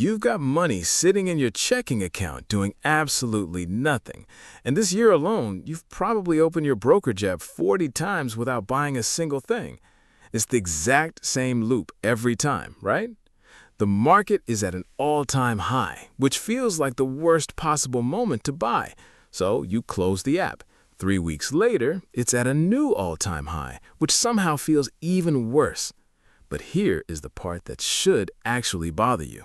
You've got money sitting in your checking account doing absolutely nothing. And this year alone, you've probably opened your brokerage app 40 times without buying a single thing. It's the exact same loop every time, right? The market is at an all-time high, which feels like the worst possible moment to buy. So you close the app. 3 weeks later, it's at a new all-time high, which somehow feels even worse. But here is the part that should actually bother you.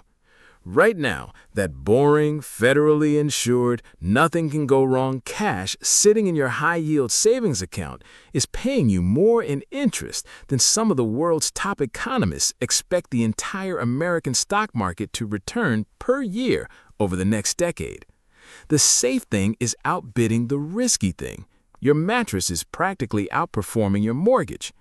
Right now, that boring, federally insured, nothing can go wrong cash sitting in your high-yield savings account is paying you more in interest than some of the world's top economists expect the entire American stock market to return per year over the next decade. The safe thing is outbidding the risky thing. Your mattress is practically outperforming your mortgage.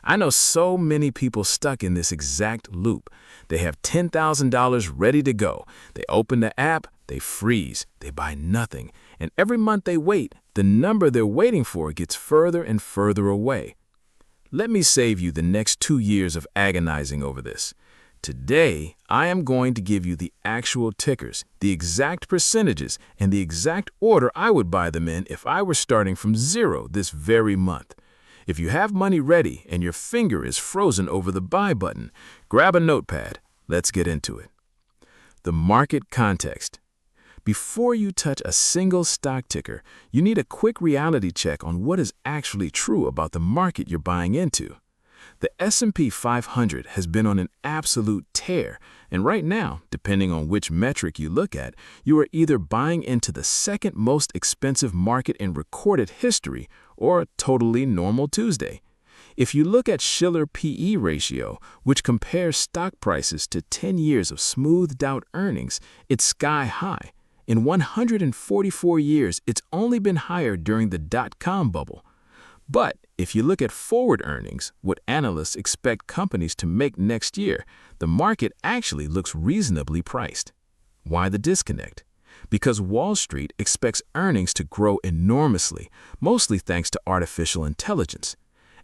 I know so many people stuck in this exact loop. They have $10,000 ready to go. They open the app, they freeze, they buy nothing. And every month they wait, the number they're waiting for gets further and further away. Let me save you the next 2 years of agonizing over this. Today, I am going to give you the actual tickers, the exact percentages, and the exact order I would buy them in if I were starting from zero this very month. If you have money ready and your finger is frozen over the buy button, grab a notepad. Let's get into it. The market context. Before you touch a single stock ticker, you need a quick reality check on what is actually true about the market you're buying into. The S&P 500 has been on an absolute tear, and right now, depending on which metric you look at, you are either buying into the second most expensive market in recorded history or a totally normal Tuesday. If you look at Shiller P/E ratio, which compares stock prices to 10 years of smoothed-out earnings, it's sky high. In 144 years, it's only been higher during the dot-com bubble. But if you look at forward earnings, what analysts expect companies to make next year, the market actually looks reasonably priced. Why the disconnect? Because Wall Street expects earnings to grow enormously, mostly thanks to artificial intelligence.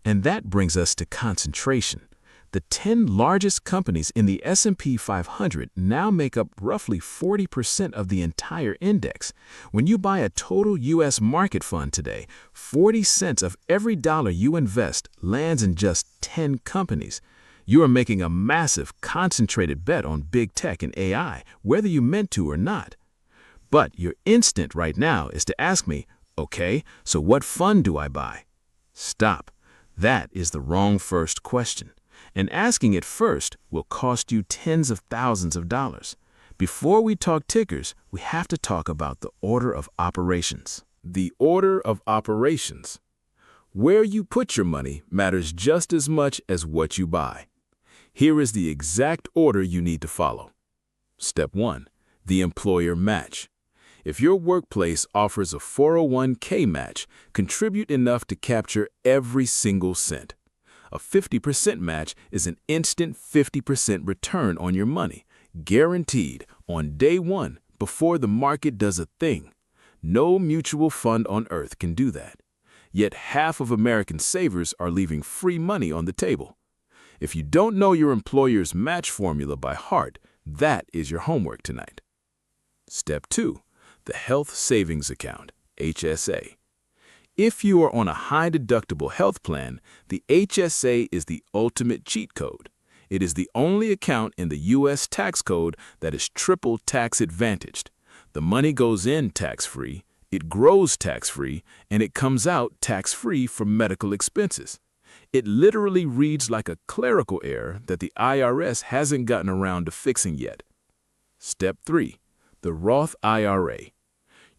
And that brings us to concentration. The 10 largest companies in the S&P 500 now make up roughly 40% of the entire index. When you buy a total U.S. market fund today, 40 cents of every dollar you invest lands in just 10 companies. You are making a massive, concentrated bet on big tech and AI, whether you meant to or not. But your instinct right now is to ask me, okay, so what fund do I buy? Stop. That is the wrong first question. And asking it first will cost you tens of thousands of dollars. Before we talk tickers, we have to talk about the order of operations. The order of operations. Where you put your money matters just as much as what you buy. Here is the exact order you need to follow. Step 1. The employer match. If your workplace offers a 401k match, contribute enough to capture every single cent. A 50% match is an instant 50% return on your money, guaranteed on day one before the market does a thing. No mutual fund on earth can do that. Yet half of American savers are leaving free money on the table. If you don't know your employer's match formula by heart, that is your homework tonight. Step 2. The Health Savings Account, HSA. If you are on a high-deductible health plan, the HSA is the ultimate cheat code. It is the only account in the U.S. tax code that is triple tax advantaged. The money goes in tax-free, it grows tax-free, and it comes out tax-free for medical expenses. It literally reads like a clerical error that the IRS hasn't gotten around to fixing yet. Step 3. The Roth IRA.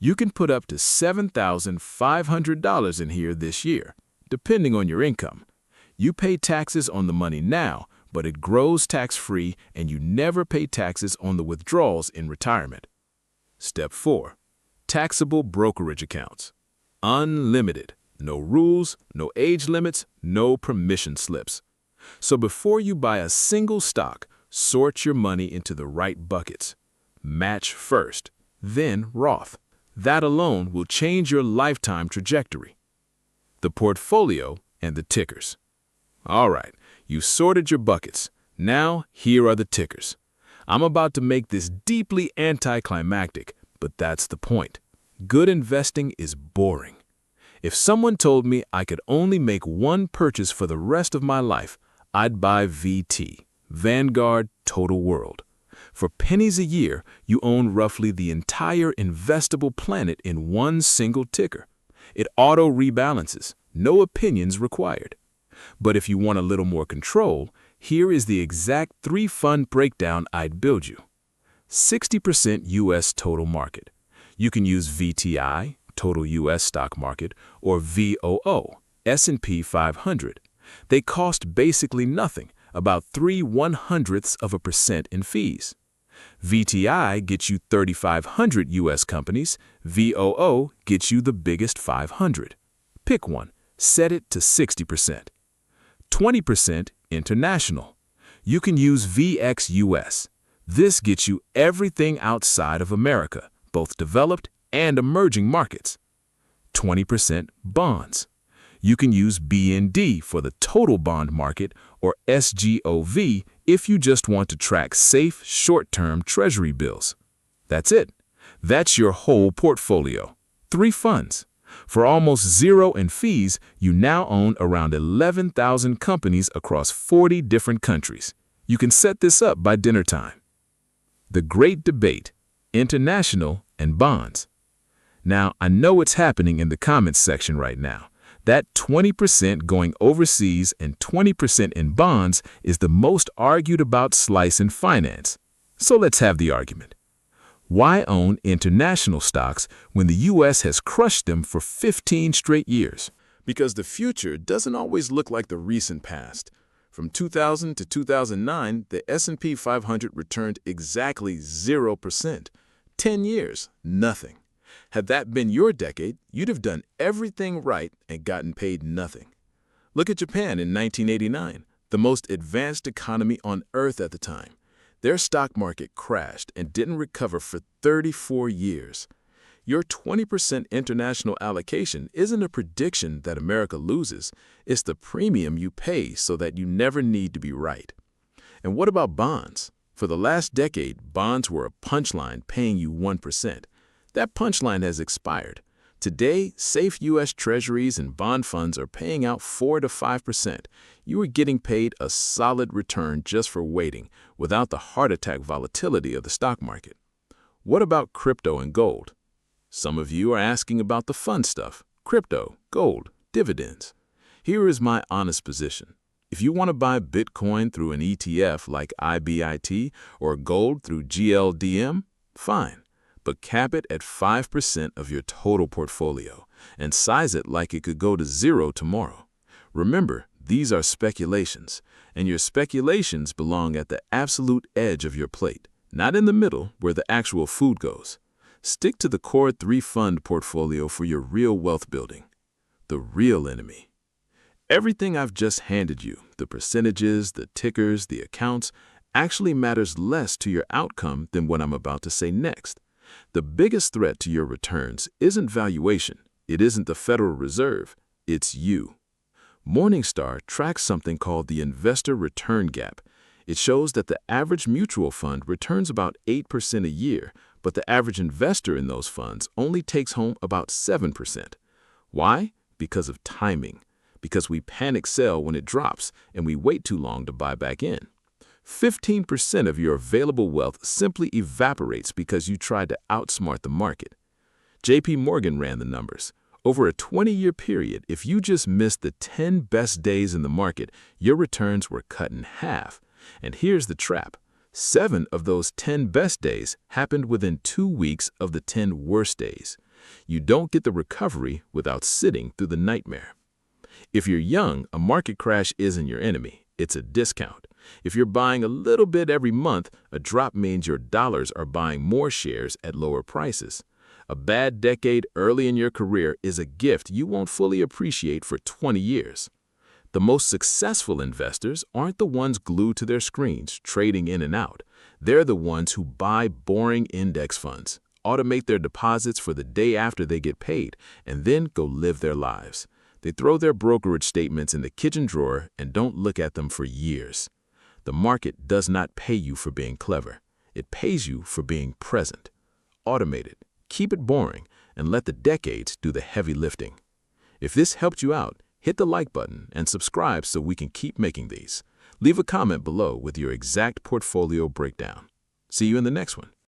You can put up to $7,500 in here this year, depending on your income. You pay taxes on the money now, but it grows tax-free and you never pay taxes on the withdrawals in retirement. Step 4. Taxable brokerage accounts. Unlimited. No rules, no age limits, no permission slips. So before you buy a single stock, sort your money into the right buckets. Match first, then Roth. That alone will change your lifetime trajectory. The portfolio and the tickers. All right, you sorted your buckets. Now, here are the tickers. I'm about to make this deeply anticlimactic, but that's the point. Good investing is boring. If someone told me I could only make one purchase for the rest of my life, I'd buy VT, Vanguard Total World. For pennies a year, you own roughly the entire investable planet in one single ticker. It auto-rebalances, no opinions required. But if you want a little more control, here is the exact three-fund breakdown I'd build you. 60% U.S. total market. You can use VTI, Total U.S. Stock Market, or VOO, S&P 500. They cost basically nothing, about 0.03% in fees. VTI gets you 3,500 U.S. companies, VOO gets you the biggest 500. Pick one, set it to 60%. 20% international. You can use VXUS. This gets you everything outside of America, both developed and emerging markets. 20% bonds. You can use BND for the total bond market or SGOV if you just want to track safe, short-term treasury bills. That's it. That's your whole portfolio. 3 funds. For almost zero in fees, you now own around 11,000 companies across 40 different countries. You can set this up by dinner time. The great debate, international and bonds. Now, I know it's happening in the comments section right now. That 20% going overseas and 20% in bonds is the most argued about slice in finance. So let's have the argument. Why own international stocks when the U.S. has crushed them for 15 straight years? Because the future doesn't always look like the recent past. From 2000 to 2009, the S&P 500 returned exactly 0%. 10 years, nothing. Had that been your decade, you'd have done everything right and gotten paid nothing. Look at Japan in 1989, the most advanced economy on earth at the time. Their stock market crashed and didn't recover for 34 years. Your 20% international allocation isn't a prediction that America loses. It's the premium you pay so that you never need to be right. And what about bonds? For the last decade, bonds were a punchline paying you 1%. That punchline has expired. Today, safe U.S. Treasuries and bond funds are paying out 4 to 5%. You are getting paid a solid return just for waiting, without the heart attack volatility of the stock market. What about crypto and gold? Some of you are asking about the fun stuff: crypto, gold, dividends. Here is my honest position. If you want to buy Bitcoin through an ETF like IBIT or gold through GLDM, fine. But cap it at 5% of your total portfolio and size it like it could go to zero tomorrow. Remember, these are speculations, and your speculations belong at the absolute edge of your plate, not in the middle where the actual food goes. Stick to the core 3-fund portfolio for your real wealth building. The real enemy. Everything I've just handed you, the percentages, the tickers, the accounts, actually matters less to your outcome than what I'm about to say next. The biggest threat to your returns isn't valuation. It isn't the Federal Reserve. It's you. Morningstar tracks something called the Investor Return Gap. It shows that the average mutual fund returns about 8% a year, but the average investor in those funds only takes home about 7%. Why? Because of timing. Because we panic sell when it drops and we wait too long to buy back in. 15% of your available wealth simply evaporates because you tried to outsmart the market. JP Morgan ran the numbers. Over a 20-year period, if you just missed the 10 best days in the market, your returns were cut in half. And here's the trap. 7 of those 10 best days happened within 2 weeks of the 10 worst days. You don't get the recovery without sitting through the nightmare. If you're young, a market crash isn't your enemy. It's a discount. If you're buying a little bit every month, a drop means your dollars are buying more shares at lower prices. A bad decade early in your career is a gift you won't fully appreciate for 20 years. The most successful investors aren't the ones glued to their screens, trading in and out. They're the ones who buy boring index funds, automate their deposits for the day after they get paid, and then go live their lives. They throw their brokerage statements in the kitchen drawer and don't look at them for years. The market does not pay you for being clever. It pays you for being present. Automate it, keep it boring, and let the decades do the heavy lifting. If this helped you out, hit the like button and subscribe so we can keep making these. Leave a comment below with your exact portfolio breakdown. See you in the next one.